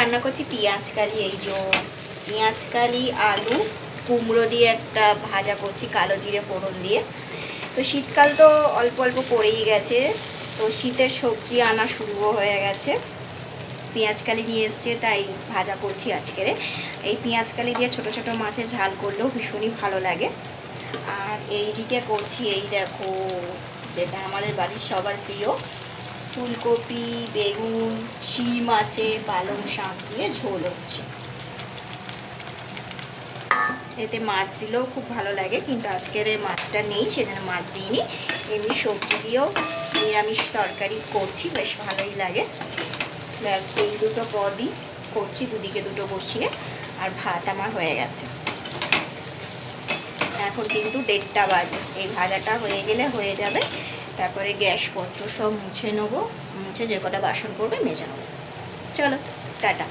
রান্না করছি পেঁয়াজ কালি। এই যে পেঁয়াজ কালি, আলু, কুমড়ো দিয়ে একটা ভাজা করছি কালো জিরে ফোড়ন দিয়ে। তো শীতকাল তো অল্প অল্প পড়েই গেছে, তো শীতের সবজি আনা শুরুও হয়ে গেছে। পেঁয়াজ কালি নিয়ে এসছে, তাই ভাজা করছি আজকের। এই পেঁয়াজ কালি দিয়ে ছোট ছোট মাছের ঝাল করলেও ভীষণই ভালো লাগে। আর এই দিকে করছি, এই দেখো, যেটা আমাদের বাড়ির সবার প্রিয় ফুলকপি, বেগুন, শিম আছে, পালং শাক দিয়ে ঝোল হচ্ছে। এতে মাছ দিলেও খুব ভালো লাগে, কিন্তু আজকের এই মাছটা নেই, সেজন্য মাছ দিইনি। এমনি সবজি দিয়েও নিরামিষ তরকারি করছি, বেশ ভালোই লাগে। ব্যাস এই দুটো পদই করছি, দুদিকে দুটো বসিয়ে। আর ভাত আমার হয়ে গেছে। এখন কিন্তু 1:30 বাজে। এই ভাজাটা হয়ে গেলে হয়ে যাবে, তারপরে গ্যাসপত্র সব মুছে নেবো, মুছে যে কটা বাসন করবে মেজে নেবো। চলো টাটা।